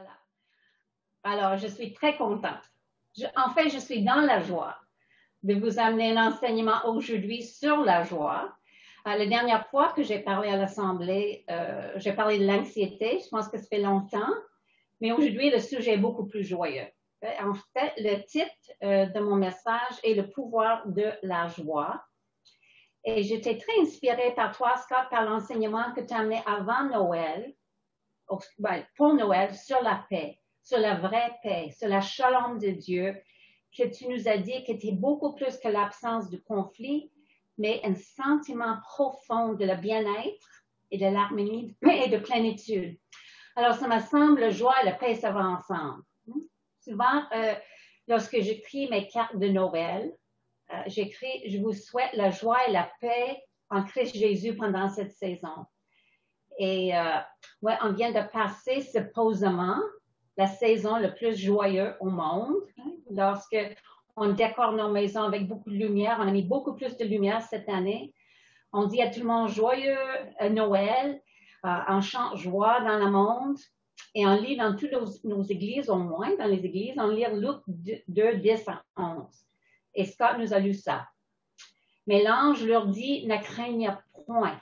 Voilà. Alors, je suis très contente. En fait, je suis dans la joie de vous amener un enseignement aujourd'hui sur la joie. La dernière fois que j'ai parlé à l'Assemblée, j'ai parlé de l'anxiété. Je pense que ça fait longtemps. Mais aujourd'hui, le sujet est beaucoup plus joyeux. En fait, le titre de mon message est le pouvoir de la joie. Et j'étais très inspirée par toi, Scott, par l'enseignement que tu as amené avant Noël, pour Noël, sur la paix, sur la vraie paix, sur la shalom de Dieu, que tu nous as dit que c'était beaucoup plus que l'absence de conflit, mais un sentiment profond de le bien-être et de l'harmonie et de plénitude. Alors, ça me semble, la joie et la paix, ça va ensemble. Souvent, lorsque j'écris mes cartes de Noël, j'écris « Je vous souhaite la joie et la paix en Christ Jésus pendant cette saison ». Et ouais, on vient de passer supposément la saison la plus joyeuse au monde. Lorsque on décore nos maisons avec beaucoup de lumière, on a mis beaucoup plus de lumière cette année. On dit à tout le monde joyeux Noël, on chante joie dans le monde. Et on lit dans toutes nos églises, au moins dans les églises, on lit Luc 2, 10 à 11. Et Scott nous a lu ça. Mais l'ange leur dit, ne craignez point,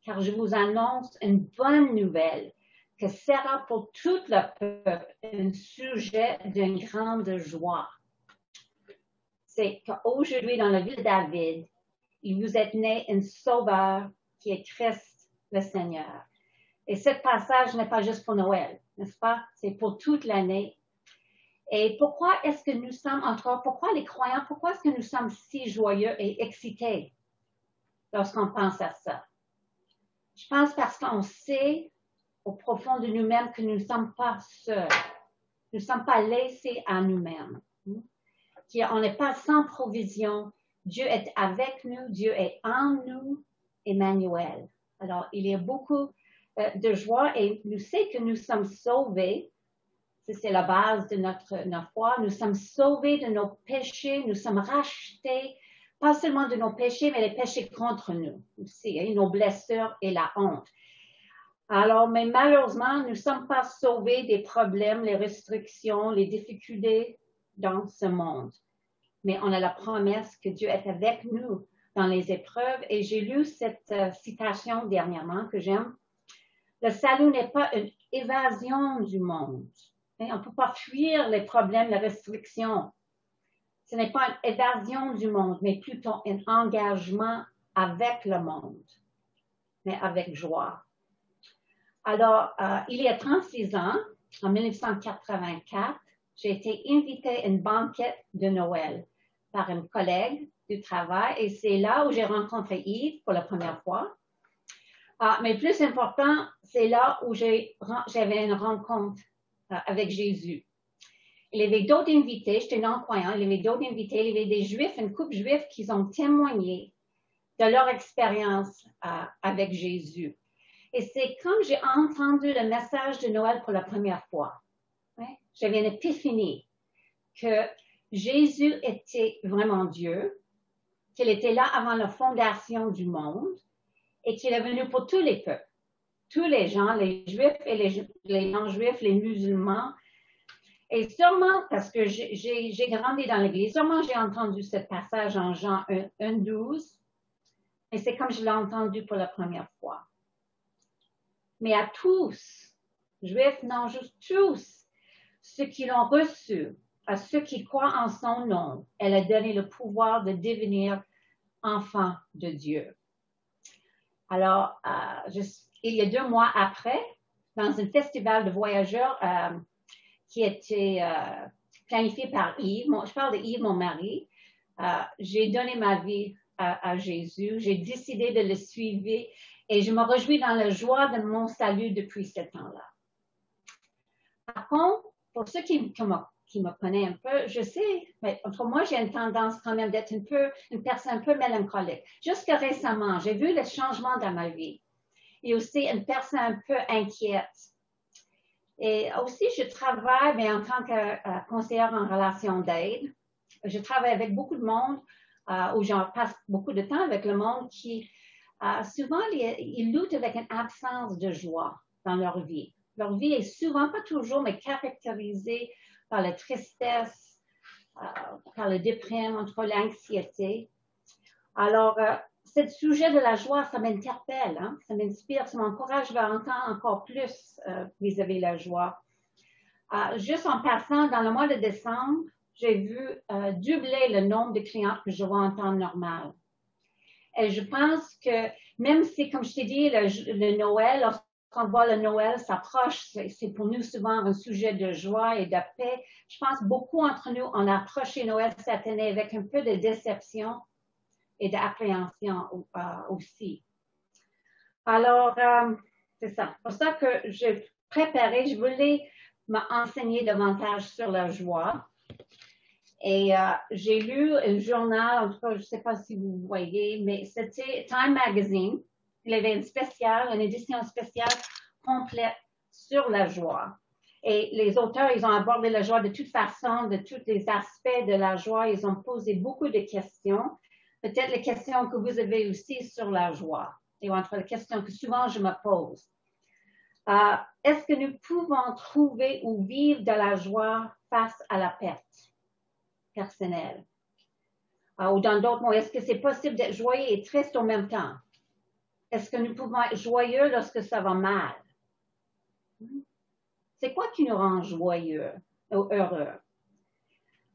car je vous annonce une bonne nouvelle, que sera pour tout le peuple un sujet d'une grande joie. C'est qu'aujourd'hui, dans la ville de David, il vous est né un sauveur qui est Christ le Seigneur. Et ce passage n'est pas juste pour Noël, n'est-ce pas? C'est pour toute l'année. Et pourquoi est-ce que nous sommes, en tout cas, pourquoi les croyants, pourquoi est-ce que nous sommes si joyeux et excités lorsqu'on pense à ça? Je pense parce qu'on sait au profond de nous-mêmes que nous ne sommes pas seuls. Nous ne sommes pas laissés à nous-mêmes. On n'est pas sans provision. Dieu est avec nous. Dieu est en nous. Emmanuel. Alors, il y a beaucoup de joie et nous savons que nous sommes sauvés. C'est la base de notre foi. Nous sommes sauvés de nos péchés. Nous sommes rachetés, pas seulement de nos péchés, mais les péchés contre nous aussi, nos blessures et la honte. Alors, mais malheureusement, nous ne sommes pas sauvés des problèmes, les restrictions, les difficultés dans ce monde. Mais on a la promesse que Dieu est avec nous dans les épreuves. Et j'ai lu cette citation dernièrement que j'aime. Le salut n'est pas une évasion du monde. On ne peut pas fuir les problèmes, les restrictions. Ce n'est pas une évasion du monde, mais plutôt un engagement avec le monde, mais avec joie. Alors, il y a 36 ans, en 1984, j'ai été invitée à une banquette de Noël par une collègue du travail et c'est là où j'ai rencontré Yves pour la première fois. Mais plus important, c'est là où j'avais une rencontre avec Jésus. Il y avait d'autres invités, j'étais non-croyant, il y avait d'autres invités, il y avait des Juifs, une couple juifs qui ont témoigné de leur expérience avec Jésus. Et c'est quand j'ai entendu le message de Noël pour la première fois, j'avais une épiphanie que Jésus était vraiment Dieu, qu'il était là avant la fondation du monde et qu'il est venu pour tous les peuples, tous les gens, les Juifs et les non-Juifs, les musulmans. Et sûrement, parce que j'ai grandi dans l'Église, sûrement j'ai entendu ce passage en Jean 1:12, et c'est comme je l'ai entendu pour la première fois. Mais à tous, Juifs, non-Juifs, tous, ceux qui l'ont reçu, à ceux qui croient en son nom, elle a donné le pouvoir de devenir enfants de Dieu. Alors, il y a 2 mois après, dans un festival de voyageurs qui était planifié par Yves, je parle de Yves, mon mari, j'ai donné ma vie à Jésus, j'ai décidé de le suivre et je me réjouis dans la joie de mon salut depuis ce temps-là. Par contre, pour ceux qui me connaissent un peu, je sais, mais entre moi, j'ai une tendance quand même d'être une personne un peu mélancolique. Jusqu'à récemment, j'ai vu le changement dans ma vie. Et aussi une personne un peu inquiète. Et aussi, je travaille, mais en tant que conseillère en relation d'aide, je travaille avec beaucoup de monde, où j'en passe beaucoup de temps avec le monde qui, souvent, ils luttent avec une absence de joie dans leur vie. Leur vie est souvent, pas toujours, mais caractérisée par la tristesse, par le déprime, entre l'anxiété. Alors, ce sujet de la joie, ça m'interpelle, hein? Ça m'inspire, ça m'encourage vers entendre encore plus vis-à-vis de la joie. Juste en passant, dans le mois de décembre, j'ai vu doubler le nombre de clients que je vois en temps normal. Et je pense que même si, comme je t'ai dit, le Noël, lorsqu'on voit le Noël s'approche, c'est pour nous souvent un sujet de joie et de paix. Je pense beaucoup entre nous, on a approché Noël cette année avec un peu de déception et d'appréhension aussi. Alors, c'est ça. C'est pour ça que j'ai préparé, je voulais m'enseigner davantage sur la joie. Et j'ai lu un journal, en tout cas, je ne sais pas si vous voyez, mais c'était Time Magazine. Il y avait une édition spéciale complète sur la joie. Et les auteurs, ils ont abordé la joie de toute façon, de tous les aspects de la joie. Ils ont posé beaucoup de questions. Peut-être les questions que vous avez aussi sur la joie. Et entre les questions que souvent je me pose. Est-ce que nous pouvons trouver ou vivre de la joie face à la perte personnelle? Ou dans d'autres mots, est-ce que c'est possible d'être joyeux et triste en même temps? Est-ce que nous pouvons être joyeux lorsque ça va mal? C'est quoi qui nous rend joyeux ou heureux?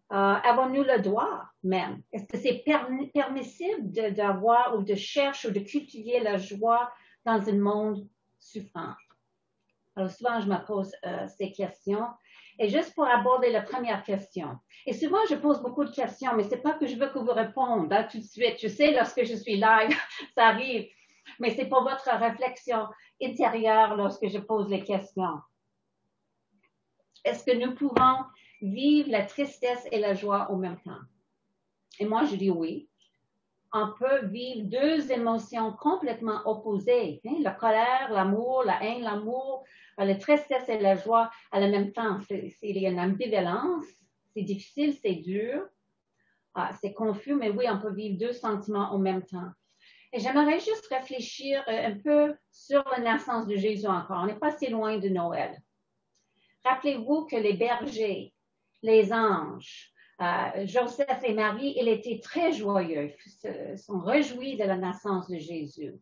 Avons-nous le droit même? Est-ce que c'est permissible d'avoir ou de chercher ou de cultiver la joie dans un monde souffrant? Alors souvent, je me pose ces questions. Et juste pour aborder la première question. Et souvent, je pose beaucoup de questions, mais c'est pas que je veux que vous répondiez hein, tout de suite. Je sais, lorsque je suis live, ça arrive. Mais c'est pour votre réflexion intérieure lorsque je pose les questions. Est-ce que nous pouvons vivre la tristesse et la joie en même temps? Et moi, je dis oui. On peut vivre deux émotions complètement opposées. Hein? La colère, l'amour, la haine, l'amour, la tristesse et la joie à la même temps. Il y a une ambivalence. C'est difficile, c'est dur. C'est confus, mais oui, on peut vivre deux sentiments en même temps. Et j'aimerais juste réfléchir un peu sur la naissance de Jésus encore. On n'est pas si loin de Noël. Rappelez-vous que les bergers, les anges, Joseph et Marie, ils étaient très joyeux, sont réjouis de la naissance de Jésus.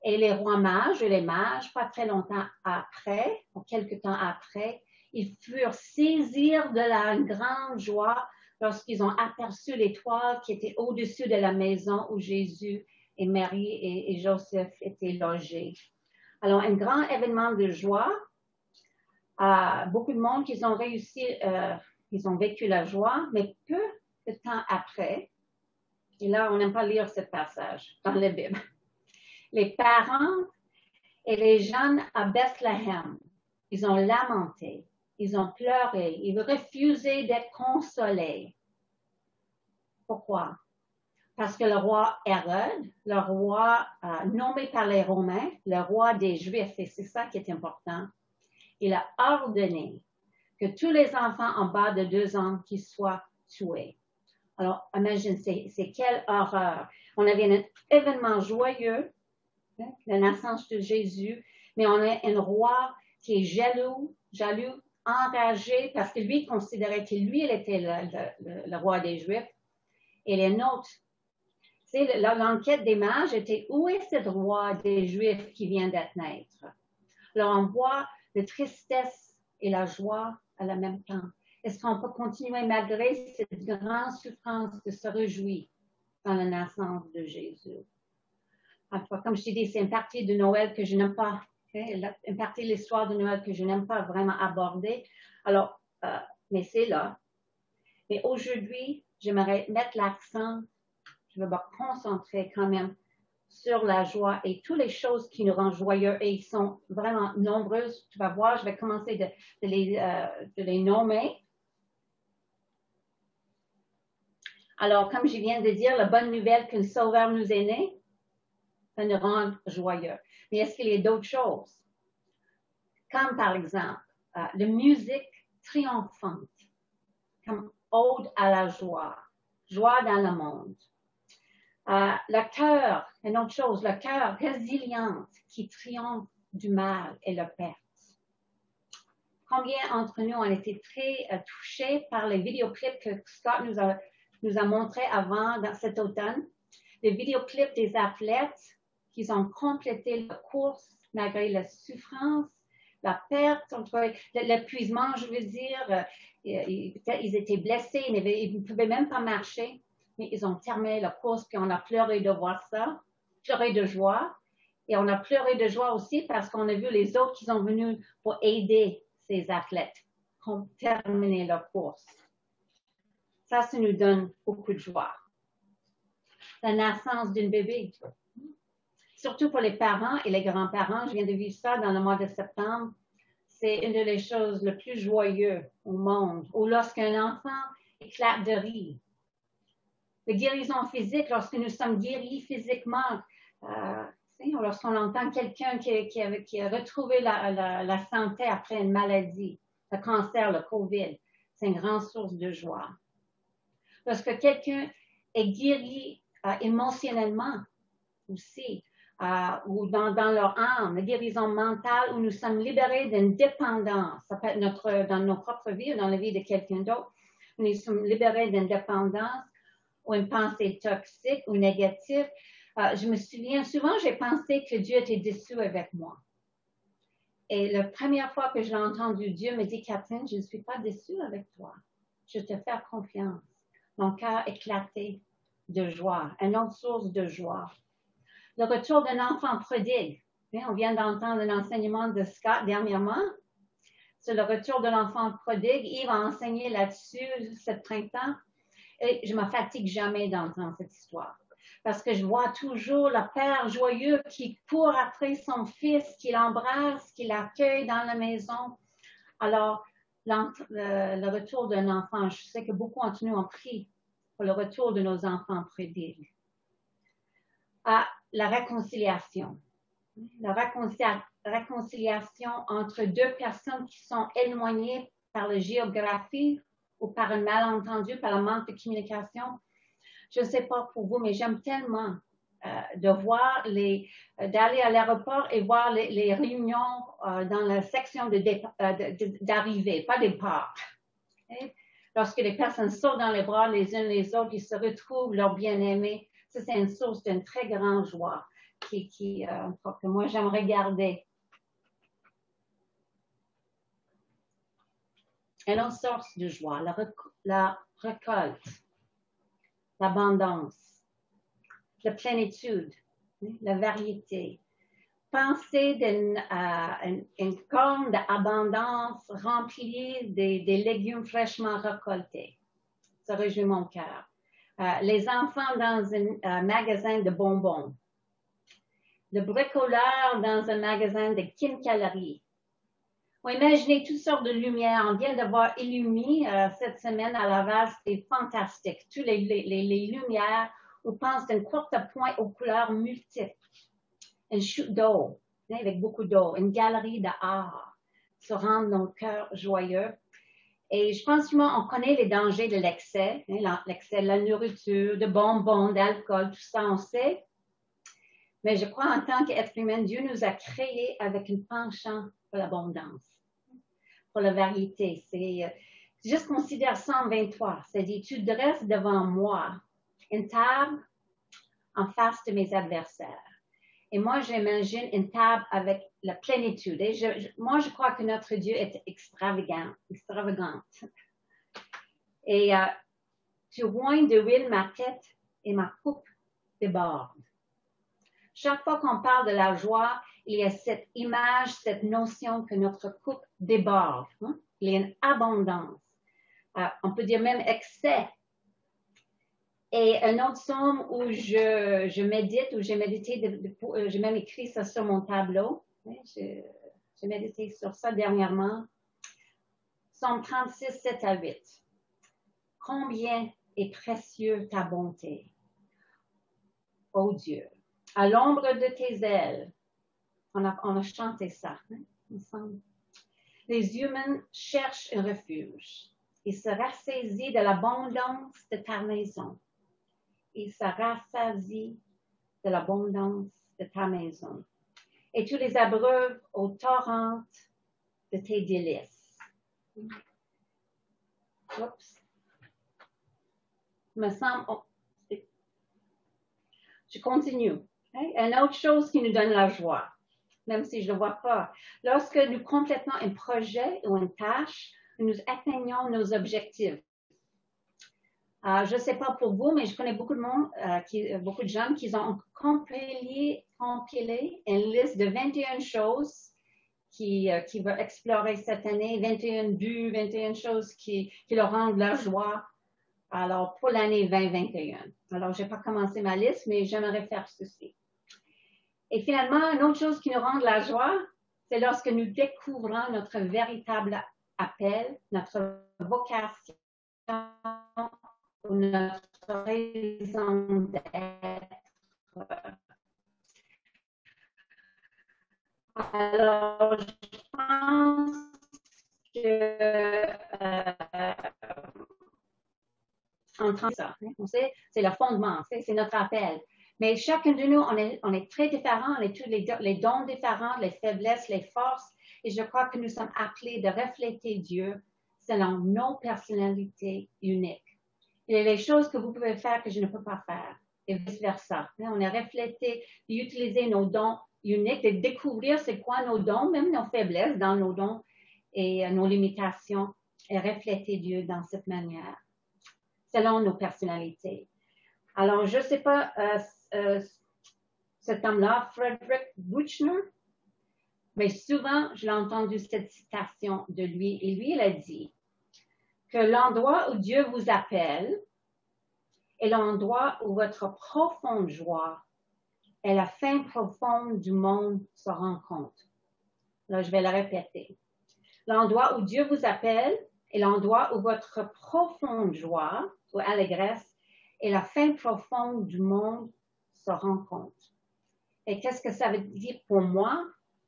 Et les rois mages et les mages, pas très longtemps après, ou quelques temps après, ils furent saisis de la grande joie lorsqu'ils ont aperçu l'étoile qui était au-dessus de la maison où Jésus et Marie et Joseph étaient logés. Alors, un grand événement de joie. Beaucoup de monde qui ont réussi, ils ont vécu la joie, mais peu de temps après, et là, on n'aime pas lire ce passage dans la Bible, les parents et les jeunes à Bethléem, ils ont lamenté, ils ont pleuré, ils refusaient d'être consolés. Pourquoi? Parce que le roi Hérode, le roi nommé par les Romains, le roi des Juifs, et c'est ça qui est important, il a ordonné que tous les enfants en bas de 2 ans qui soient tués. Alors, imagine, c'est quelle horreur. On avait un événement joyeux, hein, la naissance de Jésus, mais on a un roi qui est jaloux, enragé, parce que lui considérait que lui, il était le roi des Juifs. Et les nôtres, l'enquête des mages était où est ce roi des Juifs qui vient d'être naître? Alors, on voit la tristesse et la joie à la même temps. Est-ce qu'on peut continuer malgré cette grande souffrance de se réjouir dans la naissance de Jésus? Enfin, comme je t'ai dit, c'est une partie de Noël que je n'aime pas, une partie de l'histoire de Noël que je n'aime pas vraiment aborder. Alors, mais c'est là. Mais aujourd'hui, j'aimerais mettre l'accent, je vais me concentrer quand même sur la joie et toutes les choses qui nous rendent joyeux et ils sont vraiment nombreuses. Tu vas voir, je vais commencer de les nommer. Alors, comme je viens de dire, la bonne nouvelle qu'un sauveur nous est né, ça nous rend joyeux. Mais est-ce qu'il y a d'autres choses? Comme par exemple, la musique triomphante, comme ode à la joie, joie dans le monde. Le cœur, une autre chose, le cœur résiliente qui triomphe du mal et la perte. combien d'entre nous ont été très touchés par les vidéoclips que Scott nous a montrés avant dans cet automne. Les vidéoclips des athlètes qui ont complété la course malgré la souffrance, la perte, l'épuisement, je veux dire. Ils étaient blessés, ils ne pouvaient même pas marcher, mais ils ont terminé la course, puis on a pleuré de voir ça, pleuré de joie. Et on a pleuré de joie aussi parce qu'on a vu les autres qui sont venus pour aider ces athlètes qui ont terminé leur course. Ça nous donne beaucoup de joie. La naissance d'un bébé. Surtout pour les parents et les grands-parents, je viens de vivre ça dans le mois de septembre. C'est une des choses les plus joyeuses au monde. Ou lorsqu'un enfant éclate de rire. La guérison physique, lorsque nous sommes guéris physiquement, lorsqu'on entend quelqu'un qui a retrouvé la santé après une maladie, le cancer, le COVID, c'est une grande source de joie. Lorsque quelqu'un est guéri émotionnellement aussi, ou dans leur âme, la guérison mentale, où nous sommes libérés d'une dépendance, ça peut être dans nos propres vies ou dans la vie de quelqu'un d'autre, nous sommes libérés d'une dépendance ou une pensée toxique ou négative. Je me souviens, souvent j'ai pensé que Dieu était déçu avec moi. Et la première fois que je l'ai entendu, Dieu me dit, Catherine, je ne suis pas déçue avec toi. Je te fais confiance. Mon cœur éclaté de joie, une autre source de joie. Le retour d'un enfant prodigue. On vient d'entendre un enseignement de Scott dernièrement sur le retour de l'enfant prodigue. Il va enseigner là-dessus ce printemps. Et je ne me fatigue jamais d'entendre cette histoire. Parce que je vois toujours le père joyeux qui court après son fils, qui l'embrasse, qui l'accueille dans la maison. Alors, le retour d'un enfant, je sais que beaucoup d'entre nous ont prié pour le retour de nos enfants prodigues. La réconciliation. La réconciliation entre deux personnes qui sont éloignées par la géographie ou par un malentendu, par le manque de communication. Je ne sais pas pour vous, mais j'aime tellement de voir d'aller à l'aéroport et voir les réunions dans la section d'arrivée, pas départ. Okay? Lorsque les personnes sautent dans les bras les unes les autres, ils se retrouvent leurs bien-aimés. Ça, c'est une source d'une très grande joie que moi, j'aimerais garder. Une autre source de joie, la récolte, l'abondance, la plénitude, la variété. Pensez d'une corne d'abondance remplie des légumes fraîchement récoltés. Ça réjouit mon cœur. Les enfants dans un magasin de bonbons. Le bricoleur dans un magasin de quincaillerie. Ou imaginez toutes sortes de lumières. On vient de voir Illumi cette semaine à Laval. C'était fantastique. Toutes les lumières. On pense d'une courte pointe aux couleurs multiples. Une chute d'eau, avec beaucoup d'eau. Une galerie d'art. Ça rend nos cœurs joyeux. Et je pense qu'on connaît les dangers de l'excès. L'excès de la nourriture, de bonbons, d'alcool, tout ça, on sait. Mais je crois en tant qu'être humain, Dieu nous a créés avec une penchant pour l'abondance, pour la variété. C'est juste considère Psaume 23. C'est dit, tu dresses devant moi une table en face de mes adversaires. Et moi, j'imagine une table avec la plénitude. Et moi, je crois que notre Dieu est extravagant. Et tu oignes de huile ma tête et ma coupe déborde. Chaque fois qu'on parle de la joie, il y a cette image, cette notion que notre coupe déborde. Hein? Il y a une abondance. On peut dire même excès. Et un autre psaume où je médite, où j'ai médité, j'ai même écrit ça sur mon tableau. J'ai médité sur ça dernièrement. Psaume 36, 7 à 8. Combien est précieux ta bonté, ô Dieu. À l'ombre de tes ailes, on a chanté ça, hein, ensemble. Les humains cherchent un refuge. Ils se rassasient de l'abondance de ta maison. Ils se rassasient de l'abondance de ta maison. Et tu les abreuves au torrent de tes délices. Oups. Me semble. Oh, je continue. Okay? Une autre chose qui nous donne la joie, même si je ne le vois pas. Lorsque nous complétons un projet ou une tâche, nous atteignons nos objectifs. Je ne sais pas pour vous, mais je connais beaucoup de monde, beaucoup de gens qui ont compilé une liste de 21 choses qui veulent explorer cette année, 21 buts, 21 choses qui leur rendent leur joie. Alors, pour l'année 2021. Alors, je n'ai pas commencé ma liste, mais j'aimerais faire ceci. Et finalement, une autre chose qui nous rend la joie, c'est lorsque nous découvrons notre véritable appel, notre vocation, notre raison d'être. Alors, je pense que on sait, c'est le fondement, c'est notre appel. Mais chacun de nous, on est très différents, on a tous les dons différents, les faiblesses, les forces, et je crois que nous sommes appelés de refléter Dieu selon nos personnalités uniques. Il y a des choses que vous pouvez faire que je ne peux pas faire, et vice-versa. On est reflété d'utiliser nos dons uniques, de découvrir c'est quoi nos dons, même nos faiblesses dans nos dons et nos limitations, et refléter Dieu dans cette manière, selon nos personnalités. Alors, je ne sais pas, cet homme-là, Frederick Buechner, mais souvent, je l'ai entendu cette citation de lui, et lui, il a dit que l'endroit où Dieu vous appelle est l'endroit où votre profonde joie et la fin profonde du monde se rencontrent. Là, je vais le répéter. L'endroit où Dieu vous appelle est l'endroit où votre profonde joie ou allégresse et la fin profonde du monde se rencontrent. Et qu'est-ce que ça veut dire pour moi?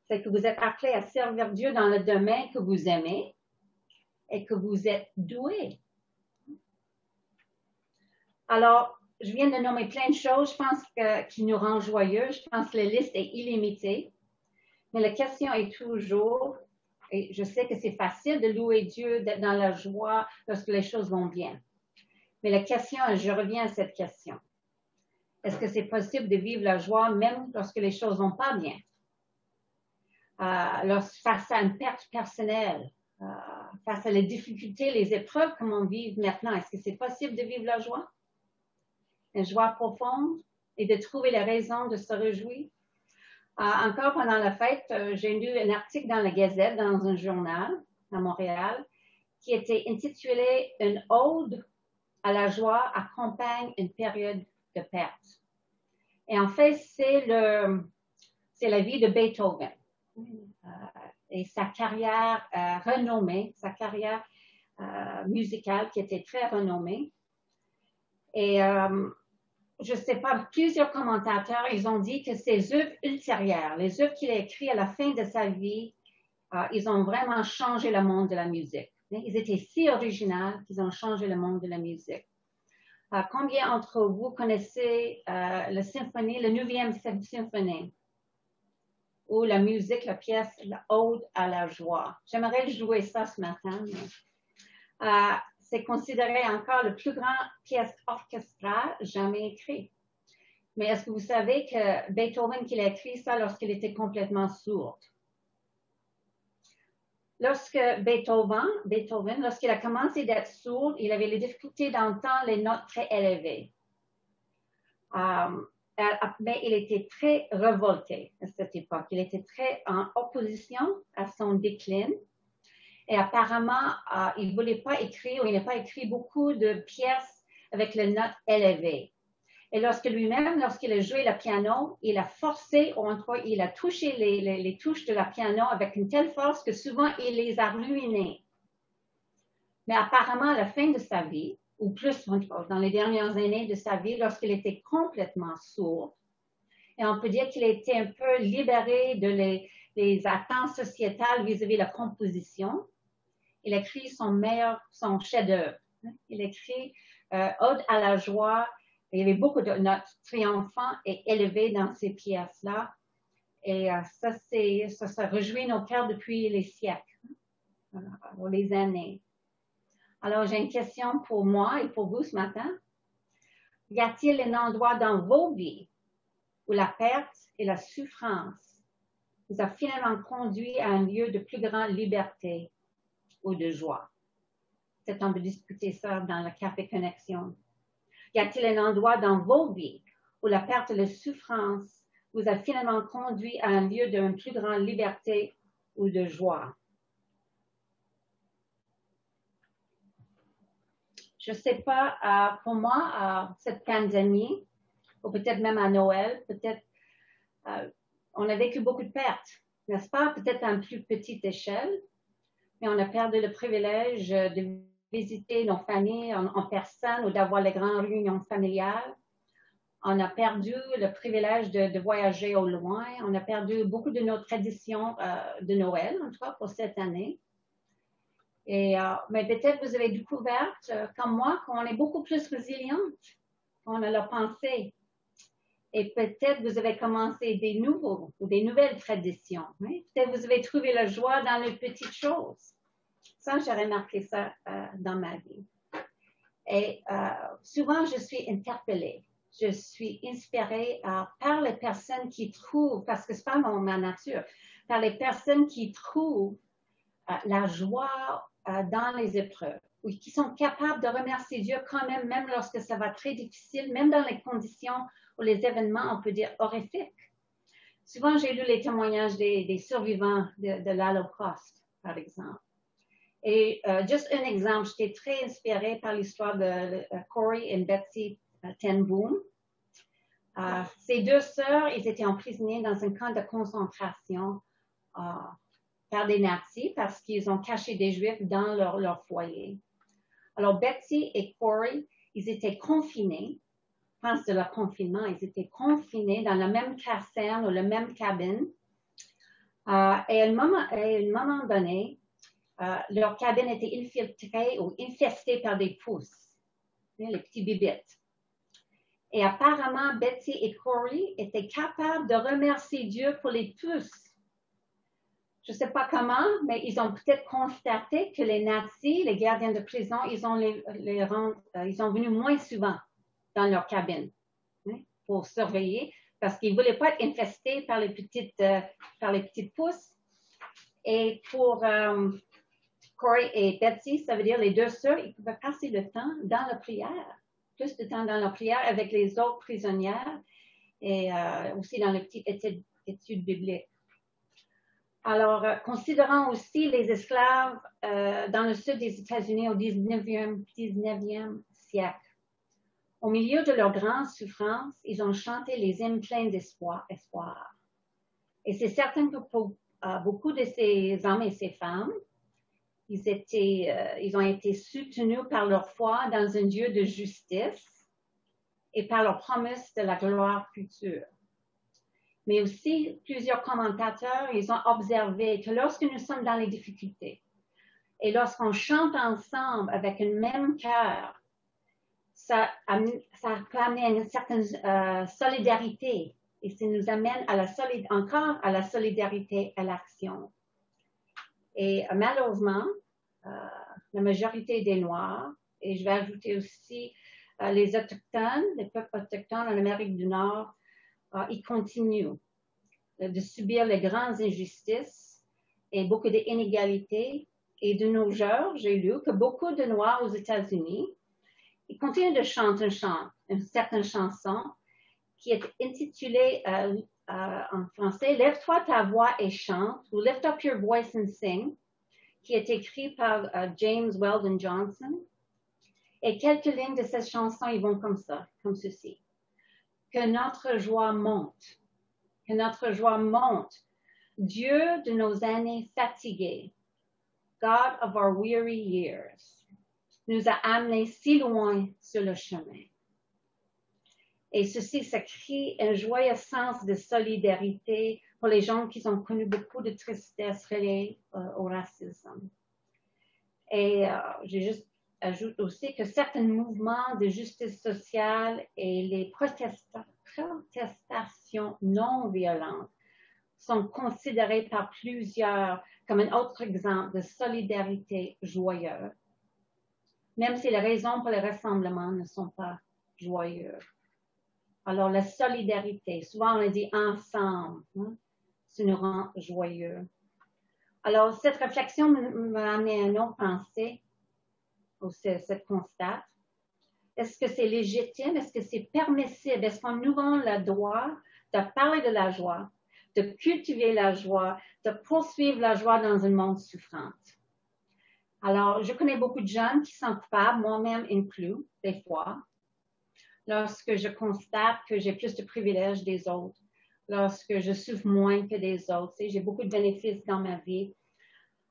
C'est que vous êtes appelés à servir Dieu dans le domaine que vous aimez et que vous êtes doués. Alors, je viens de nommer plein de choses, je pense qui nous rend joyeux. Je pense que la liste est illimitée. Mais la question est toujours, et je sais que c'est facile de louer Dieu, d'être dans la joie lorsque les choses vont bien. Mais la question, je reviens à cette question. Est-ce que c'est possible de vivre la joie même lorsque les choses ne vont pas bien? Face à une perte personnelle, face à les difficultés, les épreuves comme on vit maintenant, est-ce que c'est possible de vivre la joie? Une joie profonde et de trouver les raisons de se réjouir? Encore pendant la fête, j'ai lu un article dans la Gazette, dans un journal à Montréal, qui était intitulé « Une ode à la joie accompagne une période de perte ». Et en fait, c'est la vie de Beethoven et sa carrière renommée, sa carrière musicale qui était très renommée. Et je ne sais pas, plusieurs commentateurs, ils ont dit que ses œuvres ultérieures, les œuvres qu'il a écrites à la fin de sa vie, ils ont vraiment changé le monde de la musique. Ils étaient si originaux qu'ils ont changé le monde de la musique. Combien d'entre vous connaissez la symphonie, la 9e symphonie, ou la musique, la pièce, la ode à la joie? J'aimerais jouer ça ce matin. C'est considéré encore la plus grande pièce orchestrale jamais écrite. Mais est-ce que vous savez que Beethoven, qu'il a écrit ça lorsqu'il était complètement sourd? Lorsque Beethoven, lorsqu'il a commencé d'être sourd, il avait les difficultés d'entendre les notes très élevées. Mais il était très révolté à cette époque. Il était très en opposition à son déclin. Et apparemment, il ne voulait pas écrire, ou il n'a pas écrit beaucoup de pièces avec les notes élevées. Et lorsqu'il a joué le piano, il a forcé, ou en tout cas, il a touché les touches de la piano avec une telle force que souvent, il les a ruinées. Mais apparemment, à la fin de sa vie, ou plus dans les dernières années de sa vie, lorsqu'il était complètement sourd, et on peut dire qu'il était un peu libéré de les attentes sociétales vis-à-vis de la composition, il écrit son chef-d'œuvre. Il écrit Ode à la joie. Il y avait beaucoup de notes triomphantes et élevées dans ces pièces-là. Et ça réjouit nos cœurs depuis les siècles. ou les années. Alors, j'ai une question pour moi et pour vous ce matin. Y a-t-il un endroit dans vos vies où la perte et la souffrance vous a finalement conduit à un lieu de plus grande liberté ou de joie? Peut-être on peut discuter ça dans le Café Connexion. Y a-t-il un endroit dans vos vies où la perte et la souffrance vous a finalement conduit à un lieu d'une plus grande liberté ou de joie? Je ne sais pas, pour moi, cette pandémie, ou peut-être même à Noël, peut-être on a vécu beaucoup de pertes, n'est-ce pas? Peut-être à une plus petite échelle, mais on a perdu le privilège de visiter nos familles en personne ou d'avoir les grandes réunions familiales. On a perdu le privilège de voyager au loin. On a perdu beaucoup de nos traditions de Noël, en tout cas pour cette année. Mais peut-être vous avez découvert, comme moi, qu'on est beaucoup plus résiliente qu'on a le pensé. Et peut-être vous avez commencé des nouveaux ou des nouvelles traditions. Hein? Peut-être vous avez trouvé la joie dans les petites choses. Ça, j'ai remarqué ça dans ma vie. Et souvent, je suis interpellée. Je suis inspirée par les personnes qui trouvent, parce que ce n'est pas ma nature, par les personnes qui trouvent la joie dans les épreuves, ou qui sont capables de remercier Dieu quand même, même lorsque ça va très difficile, même dans les conditions ou les événements, on peut dire, horrifiques. Souvent, j'ai lu les témoignages des survivants de l'Holocauste, par exemple. Et juste un exemple, j'étais très inspirée par l'histoire de Corey et Betsy ten Boom. Ces deux sœurs, ils étaient emprisonnées dans un camp de concentration par des nazis parce qu'ils ont caché des Juifs dans leur foyer. Alors, Betsy et Corey, ils étaient confinés. Je pense de leur confinement, ils étaient confinés dans la même caserne ou la même cabine. Et à un moment donné, leur cabine était infiltrée ou infestée par des pousses, les petits bibittes. Et apparemment, Betsy et Corey étaient capables de remercier Dieu pour les puces. Je ne sais pas comment, mais ils ont peut-être constaté que les nazis, les gardiens de prison, ils ont venu moins souvent dans leur cabine pour surveiller parce qu'ils ne voulaient pas être infestés par les petites pousses. Et pour Corey et Betsy, ça veut dire les deux sœurs, ils pouvaient passer le temps dans la prière, plus de temps dans la prière avec les autres prisonnières et aussi dans les petites études bibliques. Alors, considérant aussi les esclaves dans le sud des États-Unis au 19e siècle, au milieu de leur grande souffrance, ils ont chanté les hymnes pleins d'espoir. Et c'est certain que pour beaucoup de ces hommes et ces femmes, ils ont été soutenus par leur foi dans un Dieu de justice et par leur promesse de la gloire future. Mais aussi, plusieurs commentateurs, ils ont observé que lorsque nous sommes dans les difficultés et lorsqu'on chante ensemble avec un même cœur, ça peut amener à une certaine solidarité et ça nous amène encore à la solidarité, à l'action. Et malheureusement, la majorité des Noirs, et je vais ajouter aussi les Autochtones, les peuples autochtones en Amérique du Nord, ils continuent de subir les grandes injustices et beaucoup d'inégalités. Et de nos jours, j'ai lu que beaucoup de Noirs aux États-Unis, ils continuent de chanter une certaine chanson qui est intitulée en français « Lève-toi ta voix et chante » ou « Lift up your voice and sing » qui est écrit par James Weldon Johnson. Et quelques lignes de cette chanson, ils vont comme ça, comme ceci. Que notre joie monte. Que notre joie monte. Dieu de nos années fatiguées, God of our weary years, nous a amenés si loin sur le chemin. Et ceci, ça crée un joyeux sens de solidarité pour les gens qui ont connu beaucoup de tristesse reliée au racisme. Et j'ajoute aussi que certains mouvements de justice sociale et les protestations non violentes sont considérés par plusieurs comme un autre exemple de solidarité joyeuse, même si les raisons pour les rassemblements ne sont pas joyeuses. Alors, la solidarité, souvent on dit ensemble, hein, ça nous rend joyeux. Alors, cette réflexion m'a amené à une autre pensée, ou cette constat. Est-ce que c'est légitime? Est-ce que c'est permissible? Est-ce qu'on nous rend le droit de parler de la joie, de cultiver la joie, de poursuivre la joie dans un monde souffrant? Alors, je connais beaucoup de jeunes qui sont coupables, moi-même inclus, des fois, lorsque je constate que j'ai plus de privilèges des autres, lorsque je souffre moins que des autres. Tu sais, j'ai beaucoup de bénéfices dans ma vie.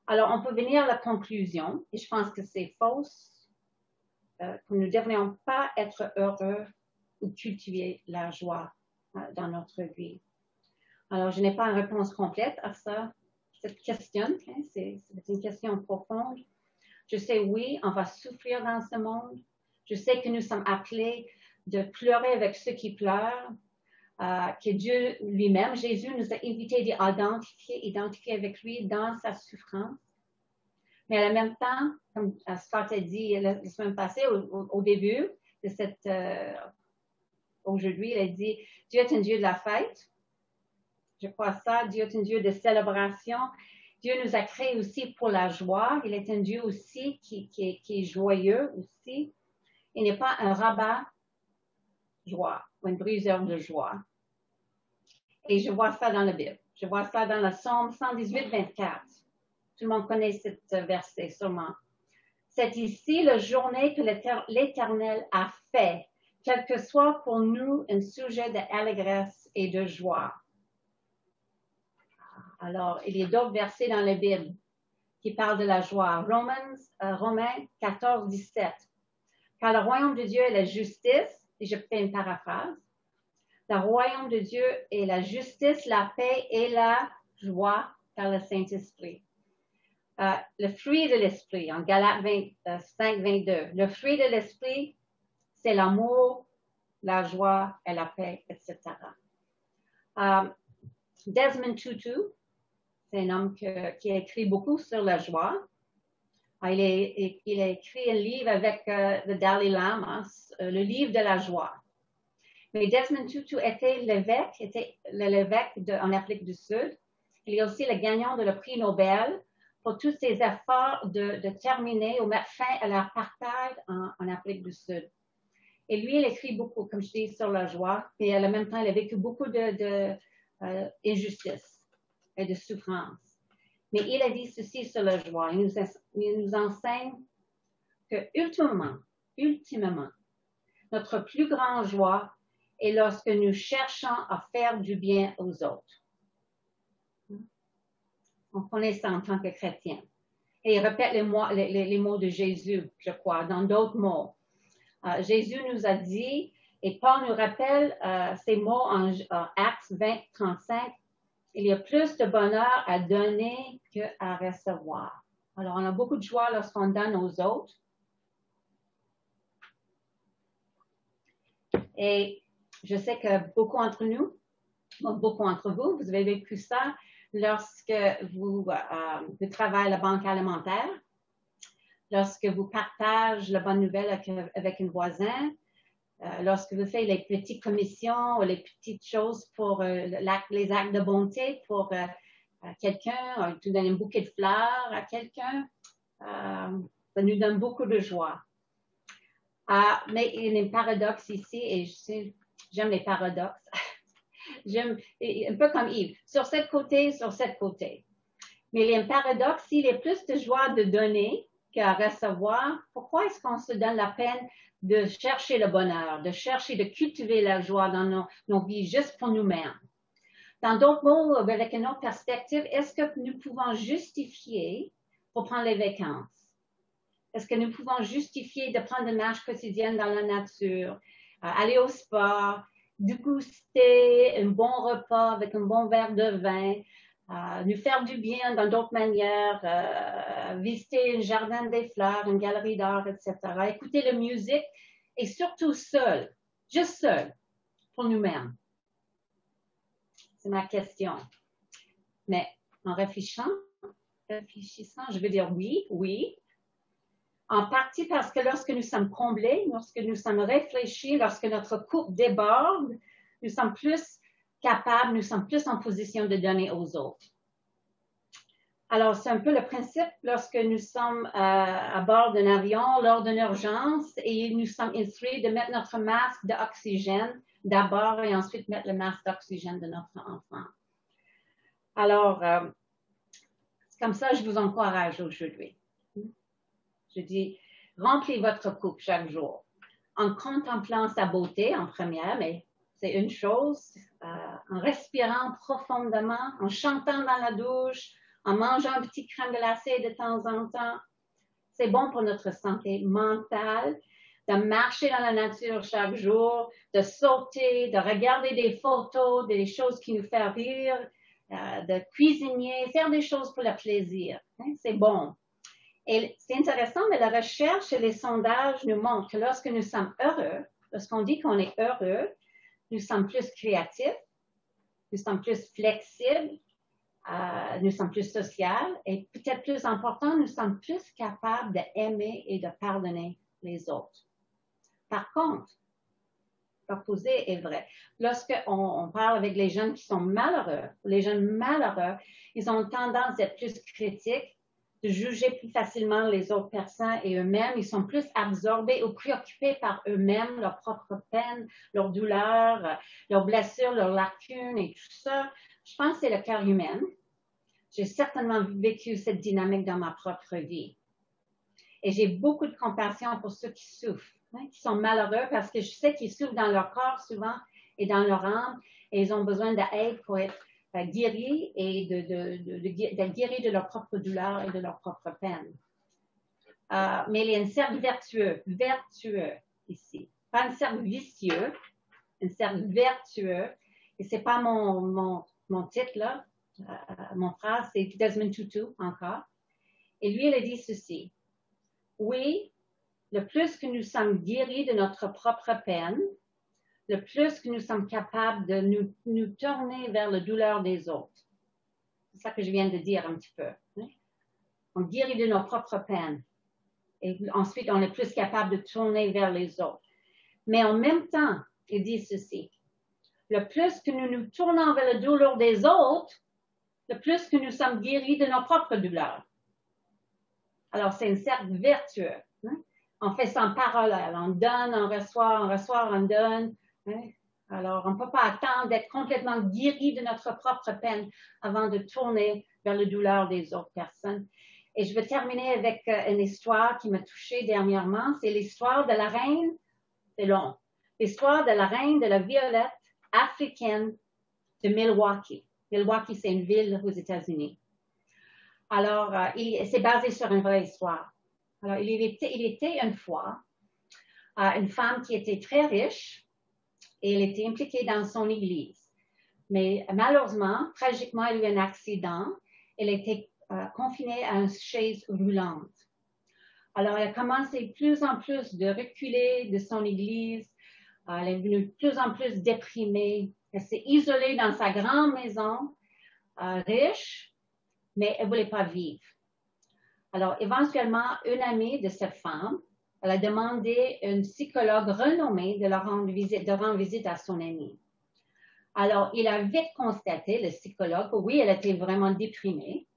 Alors, on peut venir à la conclusion, et je pense que c'est fausse, que nous ne devrions pas être heureux ou cultiver la joie dans notre vie. Alors, je n'ai pas une réponse complète à ça, cette question. Hein, c'est une question profonde. Je sais, oui, on va souffrir dans ce monde. Je sais que nous sommes appelés de pleurer avec ceux qui pleurent, que Dieu lui-même, Jésus, nous a invités d'identifier avec lui dans sa souffrance. Mais en même temps, comme Scott a dit la semaine passée, au début de cette... aujourd'hui, il a dit, Dieu est un Dieu de la fête. Je crois ça. Dieu est un Dieu de célébration. Dieu nous a créés aussi pour la joie. Il est un Dieu aussi qui est joyeux aussi. Il n'est pas un rabat joie ou un briseur de joie. Et je vois ça dans la Bible. Je vois ça dans le Psaume 118, 24. Tout le monde connaît ce verset sûrement. C'est ici la journée que l'Éternel a fait, quel que soit pour nous un sujet d'allégresse et de joie. Alors, il y a d'autres versets dans la Bible qui parlent de la joie. Romains 14, 17. Car le royaume de Dieu est la justice, et je fais une paraphrase. Le royaume de Dieu est la justice, la paix et la joie par le Saint-Esprit. Le fruit de l'esprit, en Galates 5, 22. Le fruit de l'esprit, c'est l'amour, la joie et la paix, etc. Desmond Tutu, c'est un homme qui a écrit beaucoup sur la joie. Il a écrit un livre avec le Dalai Lama, le livre de la joie. Mais Desmond Tutu était l'évêque en Afrique du Sud. Il est aussi le gagnant de le prix Nobel pour tous ses efforts de terminer ou mettre fin à l'apartheid en Afrique du Sud. Et lui, il écrit beaucoup, comme je dis, sur la joie. Et en même temps, il a vécu beaucoup d'injustice et de souffrance. Mais il a dit ceci sur la joie. Il nous enseigne que ultimement, notre plus grande joie est lorsque nous cherchons à faire du bien aux autres. On connaît ça en tant que chrétien. Et il répète les mots de Jésus, je crois, dans d'autres mots. Jésus nous a dit, et Paul nous rappelle ces mots en Actes 20, 35, il y a plus de bonheur à donner qu'à recevoir. Alors, on a beaucoup de joie lorsqu'on donne aux autres. Et je sais que beaucoup d'entre nous, beaucoup d'entre vous, vous avez vécu ça lorsque vous travaillez à la banque alimentaire, lorsque vous partagez la bonne nouvelle avec un voisin, lorsque vous faites les petites commissions ou les petites choses pour les actes de bonté pour quelqu'un, tu donnes un bouquet de fleurs à quelqu'un, ça nous donne beaucoup de joie. Mais il y a un paradoxe ici, et j'aime les paradoxes. J'aime, un peu comme Yves, sur cette côté. Mais il y a un paradoxe, s'il y a plus de joie de donner qu'à recevoir, pourquoi est-ce qu'on se donne la peine de chercher le bonheur, de cultiver la joie dans nos vies juste pour nous-mêmes? Dans d'autres mots, avec une autre perspective, est-ce que nous pouvons justifier pour prendre les vacances? Est-ce que nous pouvons justifier de prendre une marche quotidienne dans la nature, aller au spa, déguster un bon repas avec un bon verre de vin, nous faire du bien dans d'autres manières, visiter un jardin des fleurs, une galerie d'art, etc., écouter la musique et surtout seul, juste seul, pour nous-mêmes? C'est ma question. Mais en réfléchissant, réfléchissant, je veux dire oui, oui. En partie parce que lorsque nous sommes comblés, lorsque nous sommes réfléchis, lorsque notre coupe déborde, nous sommes plus capables, nous sommes plus en position de donner aux autres. Alors, c'est un peu le principe lorsque nous sommes à bord d'un avion lors d'une urgence et nous sommes instruits de mettre notre masque d'oxygène d'abord et ensuite mettre le masque d'oxygène de notre enfant. Alors, comme ça, je vous encourage aujourd'hui. Je dis, remplis votre coupe chaque jour en contemplant sa beauté en première, mais c'est une chose, en respirant profondément, en chantant dans la douche, en mangeant un petit crème glacée de temps en temps. C'est bon pour notre santé mentale de marcher dans la nature chaque jour, de sauter, de regarder des photos, des choses qui nous font rire, de cuisiner, faire des choses pour le plaisir. C'est bon. Et c'est intéressant, mais la recherche et les sondages nous montrent que lorsque nous sommes heureux, lorsqu'on dit qu'on est heureux, nous sommes plus créatifs, nous sommes plus flexibles, nous sommes plus sociaux et peut-être plus important, nous sommes plus capables d'aimer et de pardonner les autres. Par contre, l'opposé est vrai. Lorsqu'on parle avec les jeunes qui sont malheureux, les jeunes malheureux, ils ont tendance à être plus critiques, de juger plus facilement les autres personnes et eux-mêmes. Ils sont plus absorbés ou préoccupés par eux-mêmes, leur propre peine, leur douleur, leurs blessures, leurs lacunes et tout ça. Je pense que c'est le cœur humain. J'ai certainement vécu cette dynamique dans ma propre vie. Et j'ai beaucoup de compassion pour ceux qui souffrent, qui sont malheureux parce que je sais qu'ils souffrent dans leur corps souvent et dans leur âme et ils ont besoin d'aide pour être guéris et d'être guéris de leur propre douleur et de leur propre peine. Mais il y a un cercle vertueux ici. Pas un cercle vicieux, un cercle vertueux. Et c'est pas mon titre là, mon frère, c'est Desmond Tutu encore. Et lui, il a dit ceci. Oui, le plus que nous sommes guéris de notre propre peine, le plus que nous sommes capables de nous tourner vers la douleur des autres. C'est ça que je viens de dire un petit peu. On guérit de nos propres peines. Et ensuite, on est plus capable de tourner vers les autres. Mais en même temps, il dit ceci. Le plus que nous nous tournons vers la douleur des autres, le plus que nous sommes guéris de nos propres douleurs. Alors, c'est un cercle vertueux. On fait ça en parallèle. On donne, on reçoit, on donne. Alors, on ne peut pas attendre d'être complètement guéri de notre propre peine avant de tourner vers la douleur des autres personnes. Et je vais terminer avec une histoire qui m'a touchée dernièrement. C'est l'histoire de la reine, c'est long, l'histoire de la reine de la violette africaine de Milwaukee. Milwaukee, c'est une ville aux États-Unis. Alors, c'est basé sur une vraie histoire. Alors, il était une fois une femme qui était très riche et elle était impliquée dans son église. Mais malheureusement, tragiquement, elle a eu un accident. Elle était confinée à une chaise roulante. Alors, elle a commencé de plus en plus de reculer de son église. Elle est devenue de plus en plus déprimée. Elle s'est isolée dans sa grande maison, riche, mais elle ne voulait pas vivre. Alors, éventuellement, une amie de cette femme, elle a demandé à une psychologue renommée de rendre visite à son amie. Alors, il a vite constaté, le psychologue, que oui, elle était vraiment déprimée,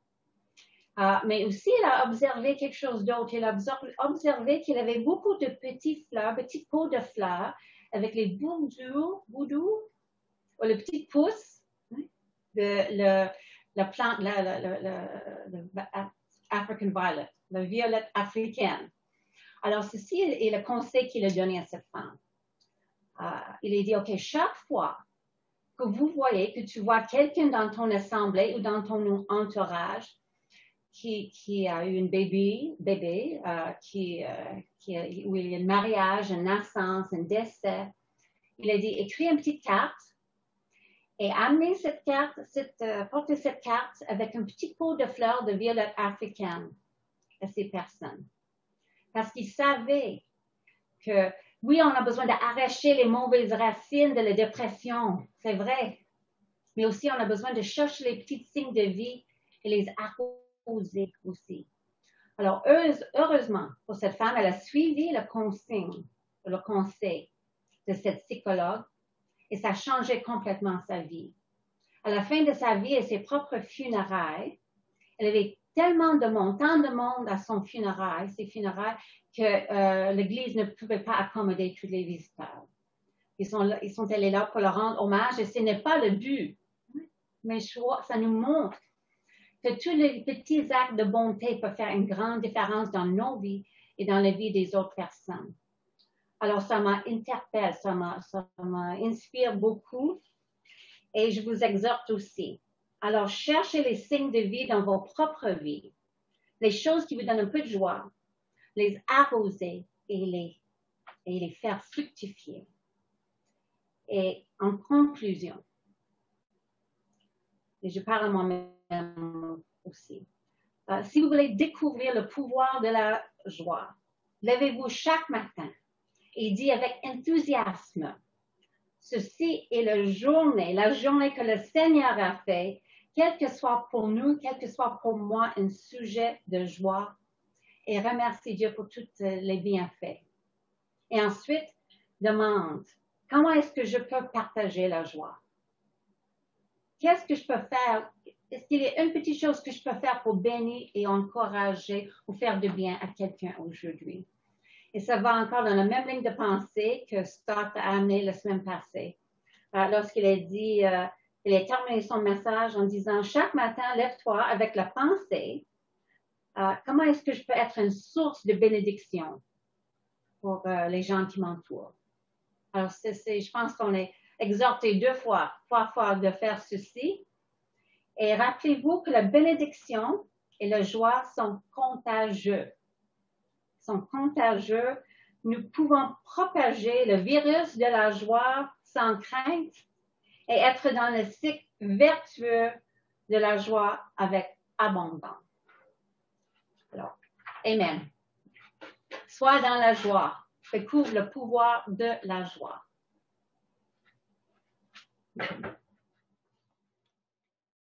mais aussi, il a observé quelque chose d'autre. Il a observé qu'il avait beaucoup de petits fleurs, petits pots de fleurs, avec les boudous, ou les petites pousses de la plante, African violet, la violette africaine. Alors, ceci est le conseil qu'il a donné à cette femme. Il a dit, OK, chaque fois que vous voyez, que tu vois quelqu'un dans ton assemblée ou dans ton entourage qui a eu un bébé, où il y a un mariage, une naissance, un décès, il a dit, écris une petite carte et amenez cette carte, portez cette carte avec un petit pot de fleurs de violette africaine à ces personnes. Parce qu'il savait que, oui, on a besoin d'arracher les mauvaises racines de la dépression, c'est vrai, mais aussi on a besoin de chercher les petits signes de vie et les arrosé aussi. Alors, heureusement, pour cette femme, elle a suivi le conseil de cette psychologue et ça a changé complètement sa vie. À la fin de sa vie et ses propres funérailles, elle avait tellement de monde, tant de monde à ses funérailles, que l'Église ne pouvait pas accommoder tous les visiteurs. Ils sont allés là pour leur rendre hommage et ce n'est pas le but. Mais ça nous montre que tous les petits actes de bonté peuvent faire une grande différence dans nos vies et dans la vie des autres personnes. Alors, ça m'interpelle, ça m'inspire beaucoup et je vous exhorte aussi. Alors, cherchez les signes de vie dans vos propres vies, les choses qui vous donnent un peu de joie, les arroser et les faire fructifier. Et en conclusion, et je parle à moi-même aussi, si vous voulez découvrir le pouvoir de la joie, levez-vous chaque matin et dites avec enthousiasme, ceci est la journée que le Seigneur a fait, quel que soit pour nous, quel que soit pour moi, un sujet de joie, et remercie Dieu pour tous les bienfaits. Et ensuite, demande, comment est-ce que je peux partager la joie? Qu'est-ce que je peux faire? Est-ce qu'il y a une petite chose que je peux faire pour bénir et encourager ou faire du bien à quelqu'un aujourd'hui? Et ça va encore dans la même ligne de pensée que Scott a amené la semaine passée. Lorsqu'il a dit, il a terminé son message en disant, chaque matin, lève-toi avec la pensée, comment est-ce que je peux être une source de bénédiction pour les gens qui m'entourent? Alors, je pense qu'on est exhorté trois fois de faire ceci. Et rappelez-vous que la bénédiction et la joie sont contagieux. Nous pouvons propager le virus de la joie sans crainte et être dans le cycle vertueux de la joie avec abondance. Alors, amen. Sois dans la joie. Découvre le pouvoir de la joie.